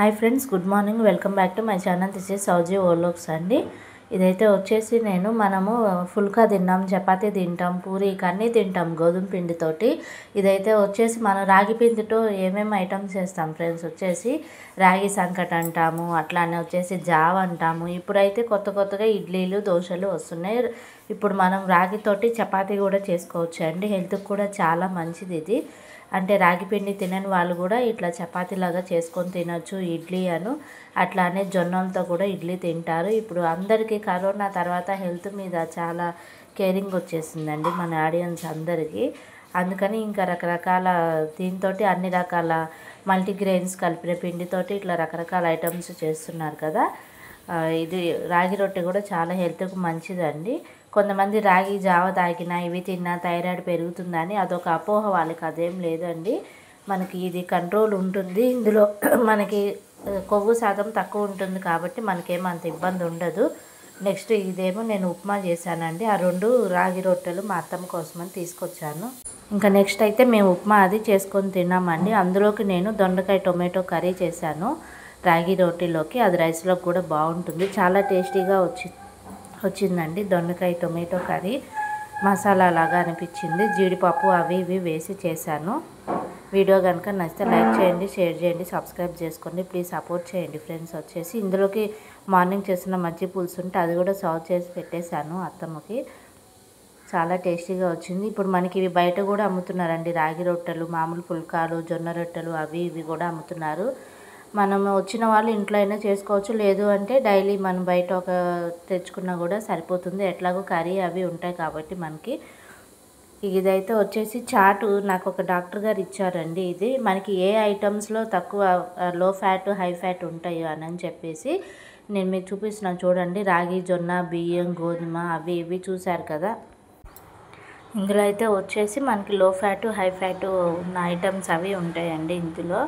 Hi friends, good morning. Welcome back to my channel. This is Sowji vlogs అండి. ఇదైతే వచ్చేసి మనము ఫుల్కా తింటాం, చపాతీ తింటాం, పూరీకి అన్నీ తింటాం గోధుమ పిండితోటి. ఇదైతే వచ్చేసి మనం రాగి పిండితో ఏమేమి ఐటమ్స్ చేస్తాం ఫ్రెండ్స్. వచ్చేసి రాగి సంకట అంటాము, అట్లానే వచ్చేసి జావ అంటాము. ఇప్పుడైతే కొత్తగా ఇడ్లీలు, దోశలు వస్తున్నాయి. ఇప్పుడు మనం రాగితోటి చపాతీ కూడా చేసుకోవచ్చు అండి. హెల్త్కి కూడా చాలా మంచిది ఇది. అంటే రాగి పిండి తినని వాళ్ళు కూడా ఇట్లా చపాతీలాగా చేసుకొని తినచ్చు. ఇడ్లీ అట్లానే జొన్నలతో కూడా ఇడ్లీ తింటారు. ఇప్పుడు అందరికీ కరోనా తర్వాత హెల్త్ మీద చాలా కేరింగ్ వచ్చేసిందండి మన ఆడియన్స్ అందరికీ. అందుకని ఇంకా రకరకాల దీంతో అన్ని రకాల మల్టీగ్రెయిన్స్ కలిపిన పిండితోటి ఇట్లా రకరకాల ఐటమ్స్ చేస్తున్నారు కదా. ఇది రాగి రొట్టె కూడా చాలా హెల్త్కి మంచిదండి. కొంతమంది రాగి జావ తాగినా, ఇవి తిన్నా థైరాయిడ్ పెరుగుతుందని అదొక అపోహ. వాళ్ళకి అదేం లేదండి. మనకి ఇది కంట్రోల్ ఉంటుంది. ఇందులో మనకి కొవ్వు శాతం తక్కువ ఉంటుంది కాబట్టి మనకేమంత ఇబ్బంది ఉండదు. నెక్స్ట్ ఇదేమో నేను ఉప్మా చేశానండి. ఆ 2 రాగి రొట్టెలు మా అత్తమ్మ కోసమని తీసుకొచ్చాను. ఇంకా నెక్స్ట్ అయితే మేము ఉప్మా అది చేసుకొని తిన్నామండి. అందులోకి నేను దొండకాయ టొమాటో కర్రీ చేశాను రాగి రోటీలోకి. అది రైస్లోకి కూడా బాగుంటుంది. చాలా టేస్టీగా వచ్చిందండి దొండకాయ టొమాటో కర్రీ. మసాలా లాగా అనిపించింది. జీడిపప్పు అవి ఇవి వేసి చేశాను. వీడియో కనుక నచ్చితే లైక్ చేయండి, షేర్ చేయండి, సబ్స్క్రైబ్ చేసుకోండి. ప్లీజ్ సపోర్ట్ చేయండి ఫ్రెండ్స్. వచ్చేసి ఇందులోకి మార్నింగ్ చేసిన మజ్జి పులుసు ఉంటే అది కూడా సర్వ్ చేసి పెట్టేశాను అత్తమ్మకి. చాలా టేస్టీగా వచ్చింది. ఇప్పుడు మనకి ఇవి బయట కూడా అమ్ముతున్నారండి. రాగి రొట్టెలు, మామూలు పుల్కాలు, జొన్న రొట్టెలు అవి ఇవి కూడా అమ్ముతున్నారు. మనం వచ్చిన వాళ్ళు ఇంట్లో అయినా చేసుకోవచ్చు. లేదు అంటే డైలీ మనం బయట తెచ్చుకున్నా కూడా సరిపోతుంది. ఎట్లాగో కర్రీ అవి ఉంటాయి కాబట్టి మనకి. ఇదైతే వచ్చేసి చాటు నాకు ఒక డాక్టర్ గారు ఇచ్చారండి. ఇది మనకి ఏ ఐటమ్స్లో తక్కువ లో ఫ్యాట్, హై ఫ్యాట్ ఉంటాయి అని చెప్పేసి నేను మీకు చూపిస్తున్నాను చూడండి. రాగి, జొన్న, బియ్యం, గోధుమ అవి ఇవి చూశారు కదా. ఇందులో అయితే వచ్చేసి మనకి లో ఫ్యాట్, హై ఫ్యాట్ ఉన్న ఐటమ్స్ అవి ఉంటాయండి. ఇందులో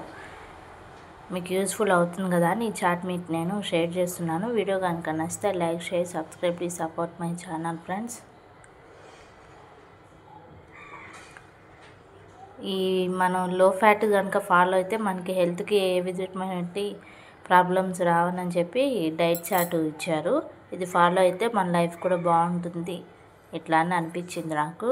మీకు యూస్ఫుల్ అవుతుంది కదా అని ఈ చాట్ మీకు నేను షేర్ చేస్తున్నాను. వీడియో కనుక నచ్చితే like, share, subscribe, please support my channel friends. ఈ మనం లో ఫ్యాట్ కనుక ఫాలో అయితే మనకి హెల్త్కి ఏ విధమైన ప్రాబ్లమ్స్ రావని చెప్పి డైట్ చార్ట్ ఇచ్చారు. ఇది ఫాలో అయితే మన లైఫ్ కూడా బాగుంటుంది ఇట్లా అని అనిపించింది నాకు.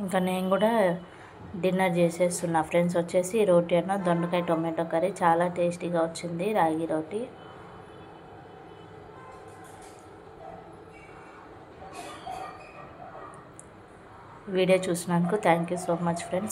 ఇంకా నేను కూడా డిన్నర్ చేసేస్తున్నా ఫ్రెండ్స్. వచ్చేసి రోటీ దొండకాయ టొమాటో కర్రీ చాలా టేస్టీగా వచ్చింది రాగి రోటీ. వీడియో చూసినందుకు thank you so much friends.